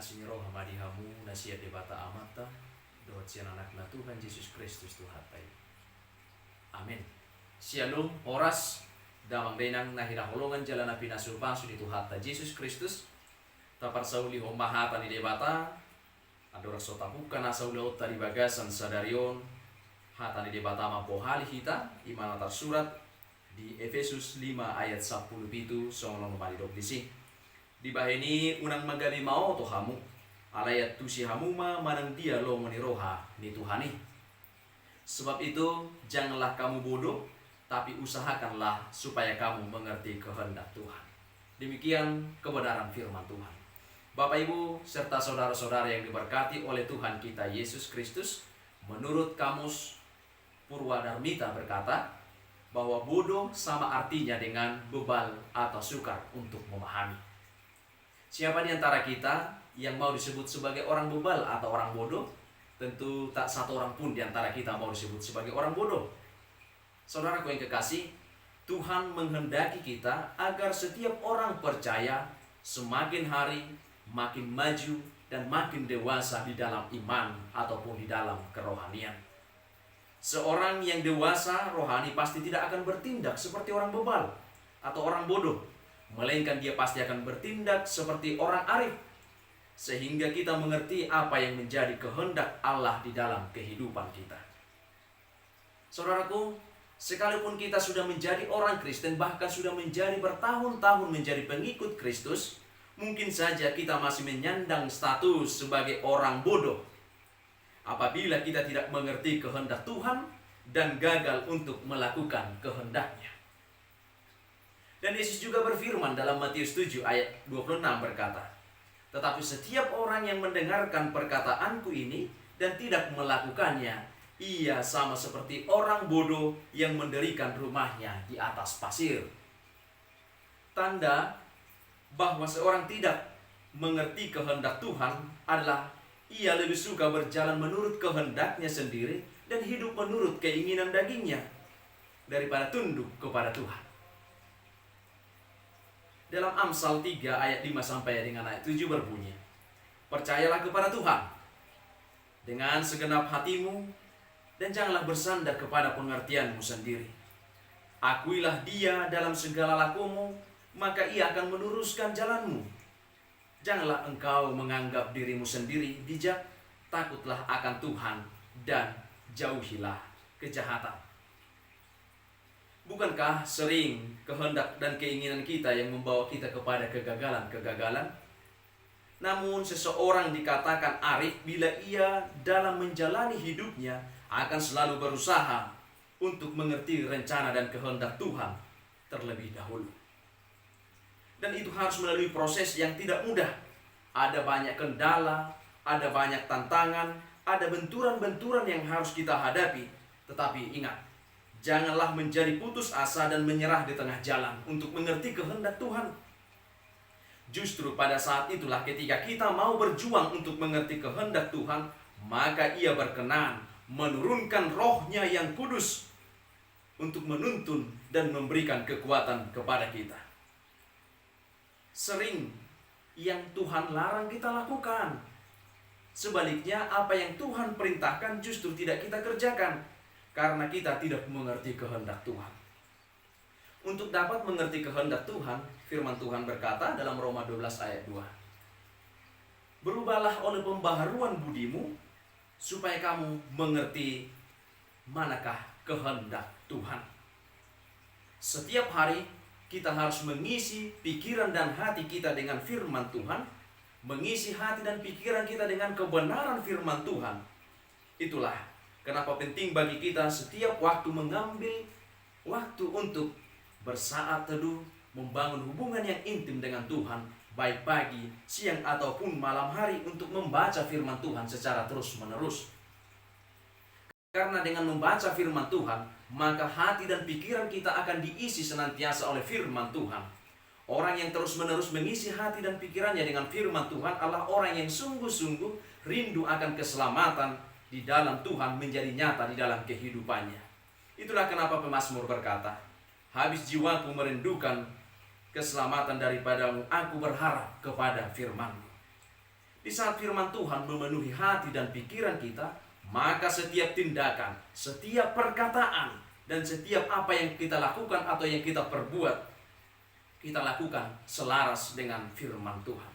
Asing roh hamadihamu nasihat debata amata doa sian anakna Tuhan Yesus Kristus Tuhan tai. Amin. Shalom oras damang denang nahira holongan jalan api nasulpasu di Tuhan Yesus Kristus. Tapar sauli homahata ni debata adora sota bukan asauli otta di bagasan sadarion hata ni debata mapohali hita imana tersurat di Efesus 5 ayat 10 itu songlong malidok disi. Di bahini unang magabi mao to hamu alayat tu si hamuma manang dia lo meniroha ni Tuhani. Sebab itu janganlah kamu bodoh, tapi usahakanlah supaya kamu mengerti kehendak Tuhan. Demikian kebenaran firman Tuhan. Bapak Ibu serta saudara-saudara yang diberkati oleh Tuhan kita Yesus Kristus, menurut kamus Purwadarmita berkata bahwa bodoh sama artinya dengan bebal atau sukar untuk memahami. Siapa di antara kita yang mau disebut sebagai orang bebal atau orang bodoh? Tentu tak satu orang pun di antara kita mau disebut sebagai orang bodoh. Saudaraku yang kekasih, Tuhan menghendaki kita agar setiap orang percaya semakin hari makin maju dan makin dewasa di dalam iman ataupun di dalam kerohanian. Seorang yang dewasa rohani pasti tidak akan bertindak seperti orang bebal atau orang bodoh, melainkan dia pasti akan bertindak seperti orang arif, sehingga kita mengerti apa yang menjadi kehendak Allah di dalam kehidupan kita. Saudaraku, sekalipun kita sudah menjadi orang Kristen, bahkan sudah menjadi bertahun-tahun menjadi pengikut Kristus, mungkin saja kita masih menyandang status sebagai orang bodoh apabila kita tidak mengerti kehendak Tuhan dan gagal untuk melakukan kehendaknya. Dan Yesus juga berfirman dalam Matius 7 ayat 26 berkata, "Tetapi setiap orang yang mendengarkan perkataanku ini dan tidak melakukannya, ia sama seperti orang bodoh yang mendirikan rumahnya di atas pasir." Tanda bahwa seorang tidak mengerti kehendak Tuhan adalah ia lebih suka berjalan menurut kehendaknya sendiri dan hidup menurut keinginan dagingnya daripada tunduk kepada Tuhan. Dalam Amsal 3 ayat 5 sampai dengan ayat 7 berbunyi, "Percayalah kepada Tuhan dengan segenap hatimu dan janganlah bersandar kepada pengertianmu sendiri. Akuilah Dia dalam segala lakumu, maka Ia akan meluruskan jalanmu. Janganlah engkau menganggap dirimu sendiri bijak, takutlah akan Tuhan dan jauhilah kejahatan. Bukankah sering kehendak dan keinginan kita yang membawa kita kepada kegagalan-kegagalan? Namun seseorang dikatakan arif bila ia dalam menjalani hidupnya akan selalu berusaha untuk mengerti rencana dan kehendak Tuhan terlebih dahulu. Dan itu harus melalui proses yang tidak mudah. Ada banyak kendala, ada banyak tantangan, ada benturan-benturan yang harus kita hadapi. Tetapi ingat, janganlah menjadi putus asa dan menyerah di tengah jalan untuk mengerti kehendak Tuhan. Justru pada saat itulah ketika kita mau berjuang untuk mengerti kehendak Tuhan, maka Ia berkenan menurunkan Roh-Nya yang kudus untuk menuntun dan memberikan kekuatan kepada kita. Sering yang Tuhan larang kita lakukan. Sebaliknya apa yang Tuhan perintahkan justru tidak kita kerjakan karena kita tidak mengerti kehendak Tuhan. Untuk dapat mengerti kehendak Tuhan, firman Tuhan berkata dalam Roma 12 ayat 2. Berubahlah oleh pembaharuan budimu, supaya kamu mengerti manakah kehendak Tuhan. Setiap hari kita harus mengisi pikiran dan hati kita dengan firman Tuhan, mengisi hati dan pikiran kita dengan kebenaran firman Tuhan. Itulah kenapa penting bagi kita setiap waktu mengambil waktu untuk bersaat teduh, membangun hubungan yang intim dengan Tuhan, baik pagi, siang, ataupun malam hari untuk membaca firman Tuhan secara terus-menerus. Karena dengan membaca firman Tuhan, maka hati dan pikiran kita akan diisi senantiasa oleh firman Tuhan. Orang yang terus-menerus mengisi hati dan pikirannya dengan firman Tuhan adalah orang yang sungguh-sungguh rindu akan keselamatan di dalam Tuhan menjadi nyata di dalam kehidupannya. Itulah kenapa pemazmur berkata, habis jiwaku merindukan keselamatan daripadamu, aku berharap kepada firman-Mu. Di saat firman Tuhan memenuhi hati dan pikiran kita, maka setiap tindakan, setiap perkataan, dan setiap apa yang kita lakukan atau yang kita perbuat, kita lakukan selaras dengan firman Tuhan.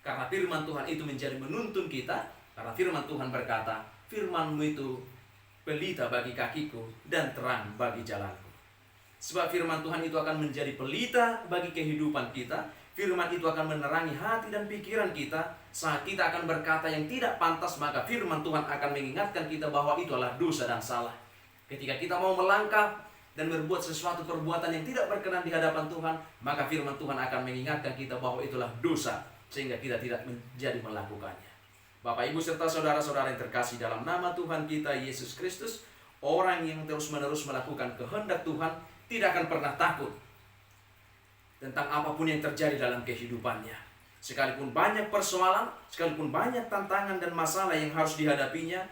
Karena firman Tuhan itu menjadi menuntun kita, karena firman Tuhan berkata, firman-Mu itu pelita bagi kakiku dan terang bagi jalanku. Sebab firman Tuhan itu akan menjadi pelita bagi kehidupan kita. Firman itu akan menerangi hati dan pikiran kita. Saat kita akan berkata yang tidak pantas, maka firman Tuhan akan mengingatkan kita bahwa itu adalah dosa dan salah. Ketika kita mau melangkah dan berbuat sesuatu perbuatan yang tidak berkenan di hadapan Tuhan, maka firman Tuhan akan mengingatkan kita bahwa itulah dosa, sehingga kita tidak menjadi melakukannya. Bapak, Ibu, serta saudara-saudara yang terkasih dalam nama Tuhan kita Yesus Kristus, orang yang terus-menerus melakukan kehendak Tuhan tidak akan pernah takut tentang apapun yang terjadi dalam kehidupannya. Sekalipun banyak persoalan, sekalipun banyak tantangan dan masalah yang harus dihadapinya,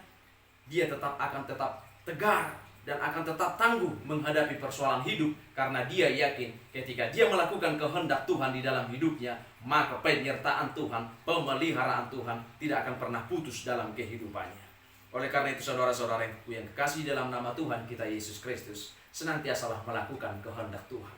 dia akan tetap tegar dan akan tetap tangguh menghadapi persoalan hidup, karena dia yakin ketika dia melakukan kehendak Tuhan di dalam hidupnya, maka penyertaan Tuhan, pemeliharaan Tuhan tidak akan pernah putus dalam kehidupannya. Oleh karena itu, saudara-saudara yang kekasih dalam nama Tuhan kita Yesus Kristus, senantiasalah melakukan kehendak Tuhan.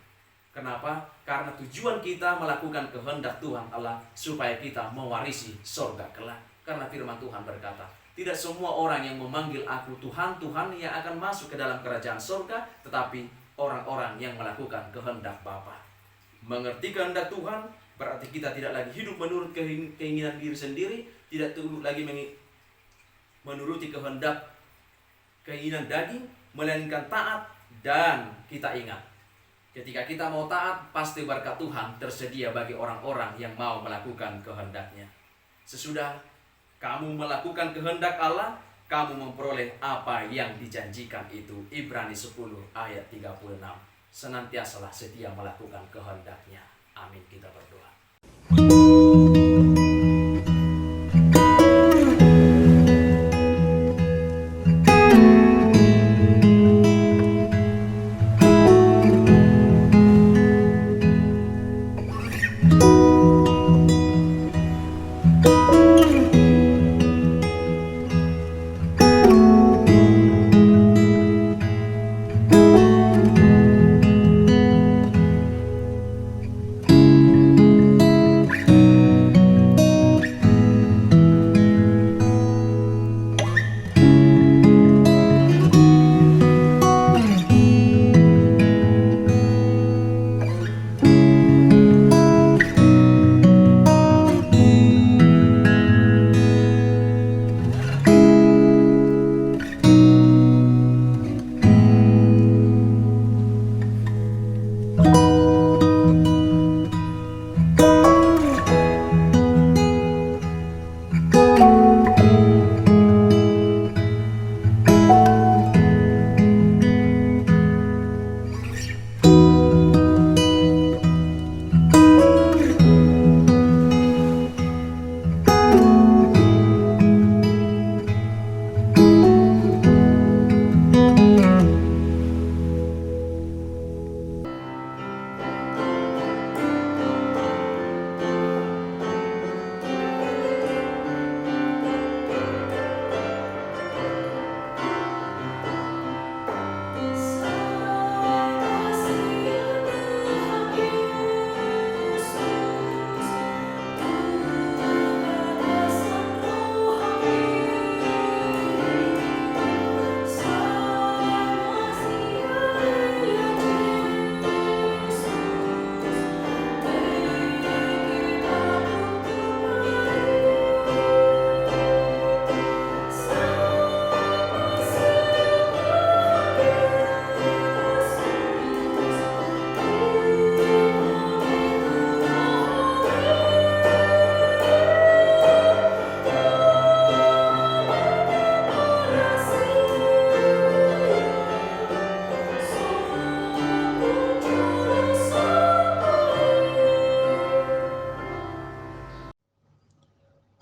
Kenapa? Karena tujuan kita melakukan kehendak Tuhan adalah supaya kita mewarisi surga kelak. Karena firman Tuhan berkata, tidak semua orang yang memanggil aku Tuhan, Tuhan yang akan masuk ke dalam kerajaan surga, tetapi orang-orang yang melakukan kehendak Bapa. Mengerti kehendak Tuhan berarti kita tidak lagi hidup menurut keinginan diri sendiri, tidak lagi menuruti kehendak keinginan daging, melainkan taat. Dan kita ingat, ketika kita mau taat, pasti berkat Tuhan tersedia bagi orang-orang yang mau melakukan kehendaknya. Sesudah kamu melakukan kehendak Allah, kamu memperoleh apa yang dijanjikan itu. Ibrani 10 ayat 36. Senantiasalah setia melakukan kehendaknya. Amin. Kita berdoa.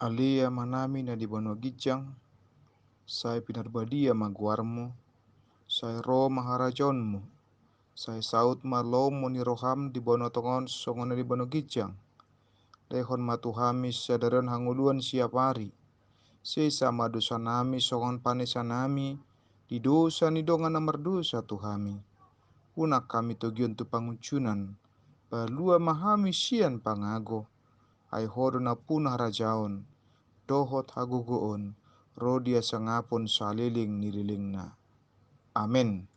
Alia manami na di bono gijang, sai pinarbadia maguarmu, sai ro maharajonmu, sai saut malomo ni roham di bono tongon songona di bono gijang. Lehon matuhami sadaron hanguluan siap hari, sesa madosa nami songon panesa nami, di dosa ni dongan namar dosa tuhami. Unak kami togion tu panguncunan, balua mahami sian pangago, ai hodo na punah rajaon, dohot hagugoon, rodia sangapon saliling nililingna. Amin.